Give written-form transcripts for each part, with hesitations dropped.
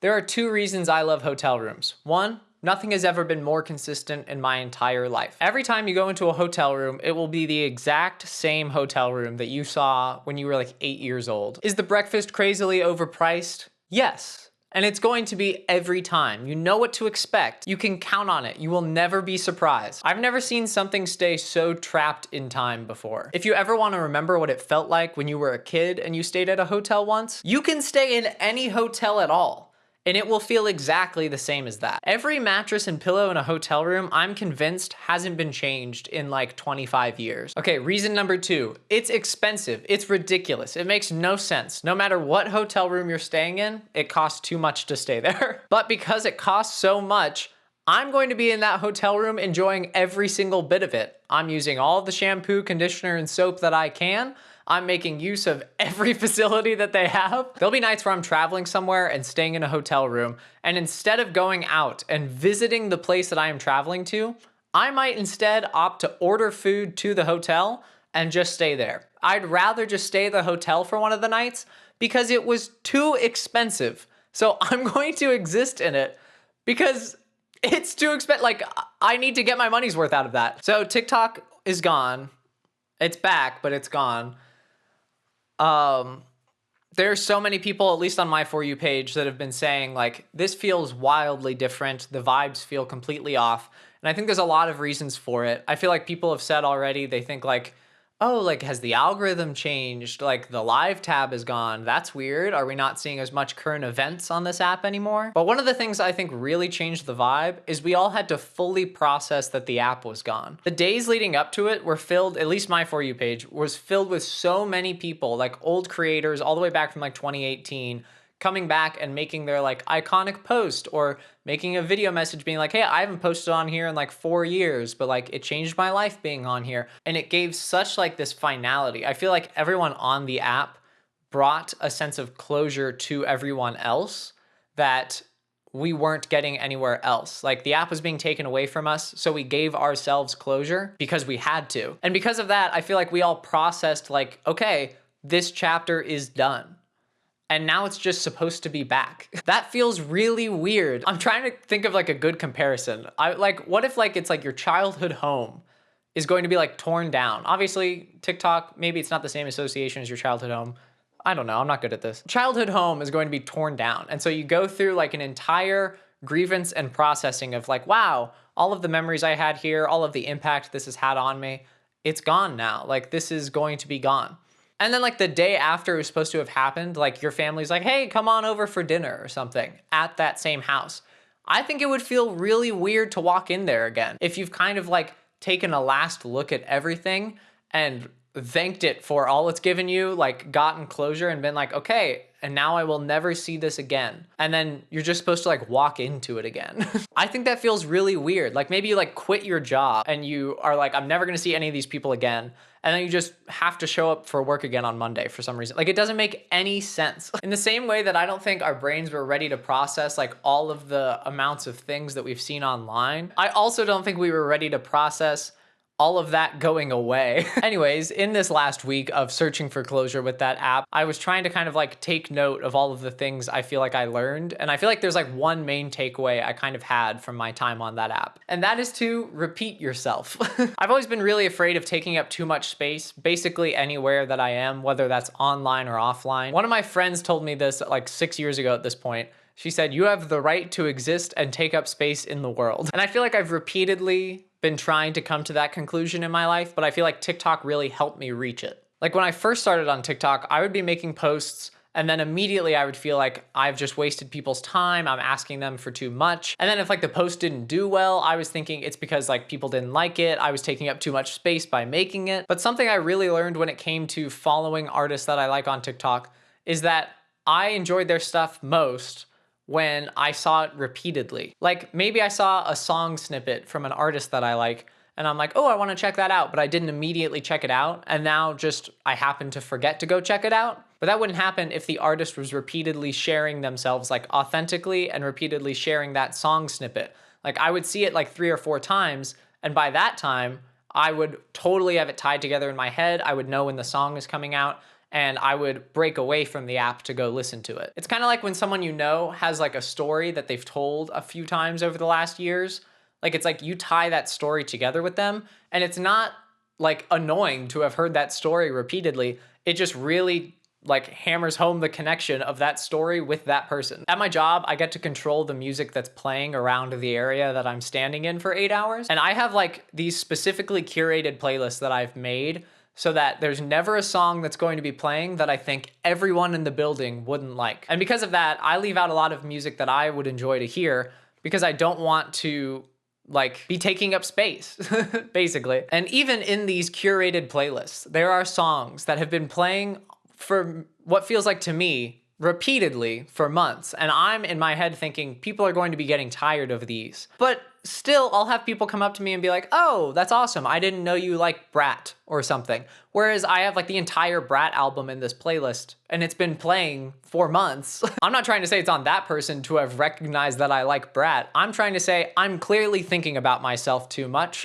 There are two reasons I love hotel rooms. One, nothing has ever been more consistent in my entire life. Every time you go into a hotel room, it will be the exact same hotel room that you saw when you were like 8 years old. Is the breakfast crazily overpriced? Yes. And it's going to be every time. You know what to expect. You can count on it. You will never be surprised. I've never seen something stay so trapped in time before. If you ever want to remember what it felt like when you were a kid and you stayed at a hotel once, you can stay in any hotel at all, and it will feel exactly the same as that. Every mattress and pillow in a hotel room, I'm convinced, hasn't been changed in like 25 years. Okay, reason number two, it's expensive. It's ridiculous. It makes no sense. No matter what hotel room you're staying in, it costs too much to stay there. But because it costs so much, I'm going to be in that hotel room enjoying every single bit of it. I'm using all the shampoo, conditioner, and soap that I can. I'm making use of every facility that they have. There'll be nights where I'm traveling somewhere and staying in a hotel room, and instead of going out and visiting the place that I am traveling to, I might instead opt to order food to the hotel and just stay there. I'd rather just stay at the hotel for one of the nights because it was too expensive. So I'm going to exist in it because it's too expensive. Like, I need to get my money's worth out of that. So TikTok is gone. It's back, but it's gone. There's so many people, at least on my For You page, that have been saying like, this feels wildly different. The vibes feel completely off. And I think there's a lot of reasons for it. I feel like people have said already, they think like, oh, like, has the algorithm changed? Like, the live tab is gone. That's weird. Are we not seeing as much current events on this app anymore? But one of the things I think really changed the vibe is we all had to fully process that the app was gone. The days leading up to it were filled, at least my For You page, was filled with so many people, like old creators all the way back from like 2018, coming back and making their like iconic post or making a video message being like, hey, I haven't posted on here in like 4 years, but like it changed my life being on here. And it gave such like this finality. I feel like everyone on the app brought a sense of closure to everyone else that we weren't getting anywhere else. Like, the app was being taken away from us, so we gave ourselves closure because we had to. And because of that, I feel like we all processed like, okay, this chapter is done. And now it's just supposed to be back. That feels really weird. I'm trying to think of like a good comparison. What if like it's like your childhood home is going to be like torn down? Obviously, TikTok, maybe it's not the same association as your childhood home. I don't know, I'm not good at this. Childhood home is going to be torn down. And so you go through like an entire grievance and processing of like, wow, all of the memories I had here, all of the impact this has had on me, it's gone now. Like, this is going to be gone. And then like the day after it was supposed to have happened, like your family's like, hey, come on over for dinner or something at that same house. I think it would feel really weird to walk in there again. If you've kind of like taken a last look at everything and thanked it for all it's given you, like gotten closure and been like, okay, and now I will never see this again. And then you're just supposed to like walk into it again. I think that feels really weird. Like, maybe you like quit your job and you are like, I'm never gonna see any of these people again. And then you just have to show up for work again on Monday for some reason. Like, it doesn't make any sense. In the same way that I don't think our brains were ready to process like all of the amounts of things that we've seen online, I also don't think we were ready to process all of that going away. Anyways, in this last week of searching for closure with that app, I was trying to kind of like take note of all of the things I feel like I learned. And I feel like there's like one main takeaway I kind of had from my time on that app. And that is to repeat yourself. I've always been really afraid of taking up too much space, basically anywhere that I am, whether that's online or offline. One of my friends told me this like 6 years ago at this point. She said, you have the right to exist and take up space in the world. And I feel like I've repeatedly been trying to come to that conclusion in my life, but I feel like TikTok really helped me reach it. Like, when I first started on TikTok, I would be making posts and then immediately I would feel like I've just wasted people's time. I'm asking them for too much. And then if like the post didn't do well, I was thinking it's because like people didn't like it. I was taking up too much space by making it. But something I really learned when it came to following artists that I like on TikTok is that I enjoyed their stuff most when I saw it repeatedly. Like, maybe I saw a song snippet from an artist that I like, and I'm like, oh, I want to check that out, but I didn't immediately check it out, and now just I happen to forget to go check it out. But that wouldn't happen if the artist was repeatedly sharing themselves like authentically and repeatedly sharing that song snippet. Like, I would see it like 3 or 4 times, and by that time, I would totally have it tied together in my head. I would know when the song is coming out, and I would break away from the app to go listen to it. It's kind of like when someone you know has like a story that they've told a few times over the last years. Like it's like you tie that story together with them, and it's not like annoying to have heard that story repeatedly. It just really like hammers home the connection of that story with that person. At my job, I get to control the music that's playing around the area that I'm standing in for 8 hours. And I have like these specifically curated playlists that I've made so that there's never a song that's going to be playing that I think everyone in the building wouldn't like. And because of that, I leave out a lot of music that I would enjoy to hear because I don't want to like be taking up space, basically. And even in these curated playlists, there are songs that have been playing for what feels like to me repeatedly for months. And I'm in my head thinking people are going to be getting tired of these. But still, I'll have people come up to me and be like, oh, that's awesome. I didn't know you like Brat or something. Whereas I have like the entire Brat album in this playlist and it's been playing for months. I'm not trying to say it's on that person to have recognized that I like Brat. I'm trying to say I'm clearly thinking about myself too much.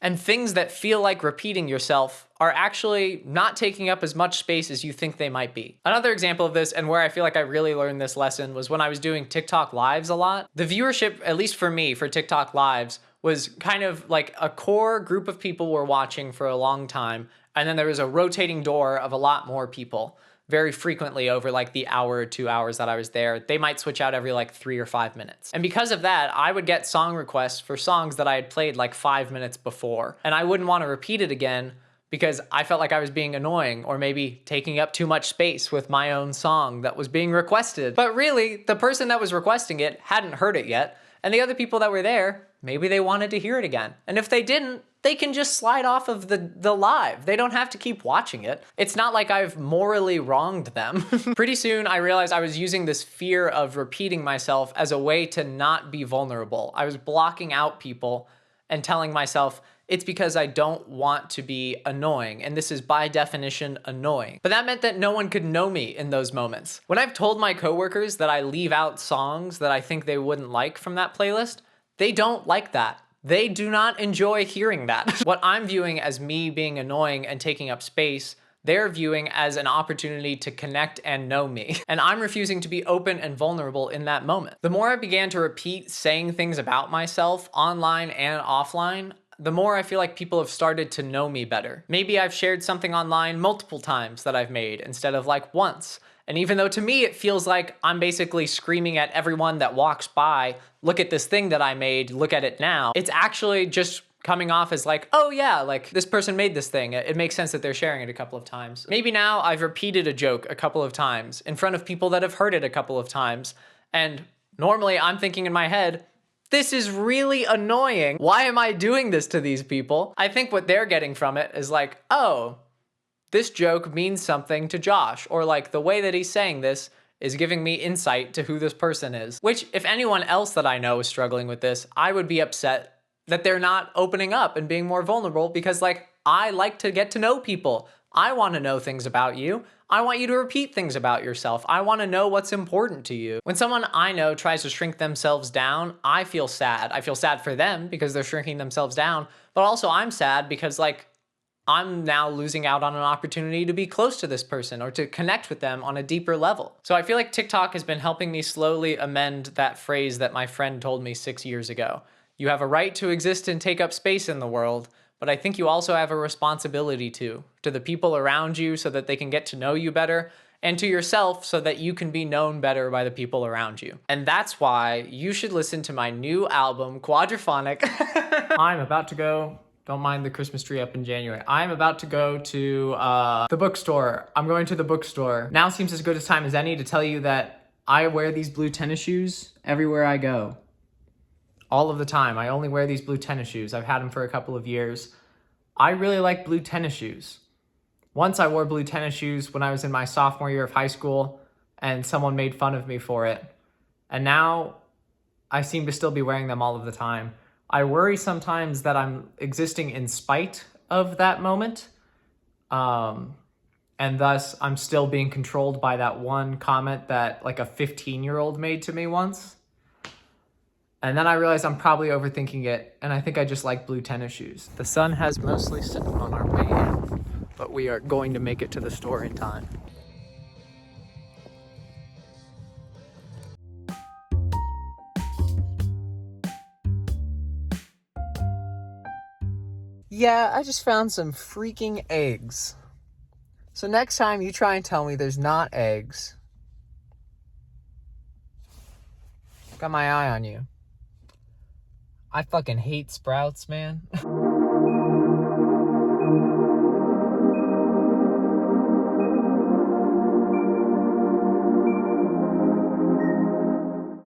And things that feel like repeating yourself are actually not taking up as much space as you think they might be. Another example of this, and where I feel like I really learned this lesson, was when I was doing TikTok lives a lot. The viewership, at least for me, for TikTok lives was kind of like a core group of people were watching for a long time. And then there was a rotating door of a lot more people very frequently over like the hour or 2 hours that I was there. They might switch out every like 3 or 5 minutes. And because of that, I would get song requests for songs that I had played like 5 minutes before. And I wouldn't want to repeat it again because I felt like I was being annoying or maybe taking up too much space with my own song that was being requested. But really, the person that was requesting it hadn't heard it yet. And the other people that were there, maybe they wanted to hear it again. And if they didn't, they can just slide off of the live. They don't have to keep watching it. It's not like I've morally wronged them. Pretty soon I realized I was using this fear of repeating myself as a way to not be vulnerable. I was blocking out people and telling myself, it's because I don't want to be annoying, and this is by definition annoying. But that meant that no one could know me in those moments. When I've told my coworkers that I leave out songs that I think they wouldn't like from that playlist, they don't like that. They do not enjoy hearing that. What I'm viewing as me being annoying and taking up space, they're viewing as an opportunity to connect and know me. And I'm refusing to be open and vulnerable in that moment. The more I began to repeat saying things about myself online and offline, the more I feel like people have started to know me better. Maybe I've shared something online multiple times that I've made instead of like once. And even though to me it feels like I'm basically screaming at everyone that walks by, look at this thing that I made, look at it now, it's actually just coming off as like, oh yeah, like this person made this thing. It makes sense that they're sharing it a couple of times. Maybe now I've repeated a joke a couple of times in front of people that have heard it a couple of times. And normally I'm thinking in my head, this is really annoying. Why am I doing this to these people? I think what they're getting from it is like, oh, this joke means something to Josh, or like the way that he's saying this is giving me insight to who this person is. Which, if anyone else that I know is struggling with this, I would be upset that they're not opening up and being more vulnerable, because like, I like to get to know people. I want to know things about you. I want you to repeat things about yourself. I want to know what's important to you. When someone I know tries to shrink themselves down, I feel sad. I feel sad for them because they're shrinking themselves down, but also I'm sad because like, I'm now losing out on an opportunity to be close to this person or to connect with them on a deeper level. So I feel like TikTok has been helping me slowly amend that phrase that my friend told me 6 years ago. You have a right to exist and take up space in the world, but I think you also have a responsibility to the people around you so that they can get to know you better, and to yourself so that you can be known better by the people around you. And that's why you should listen to my new album, Quadraphonic. I'm about to go. Don't mind the Christmas tree up in January. I'm about to go to the bookstore. I'm going to the bookstore. Now seems as good a time as any to tell you that I wear these blue tennis shoes everywhere I go. All of the time. I only wear these blue tennis shoes. I've had them for a couple of years. I really like blue tennis shoes. Once I wore blue tennis shoes when I was in my sophomore year of high school, and someone made fun of me for it. And now I seem to still be wearing them all of the time. I worry sometimes that I'm existing in spite of that moment. And thus I'm still being controlled by that one comment that like a 15-year-old made to me once. And then I realized I'm probably overthinking it, and I think I just like blue tennis shoes. The sun has mostly set on our way in, but we are going to make it to the store in time. Yeah, I just found some freaking eggs. So next time you try and tell me there's not eggs, got my eye on you. I fucking hate Sprouts, man.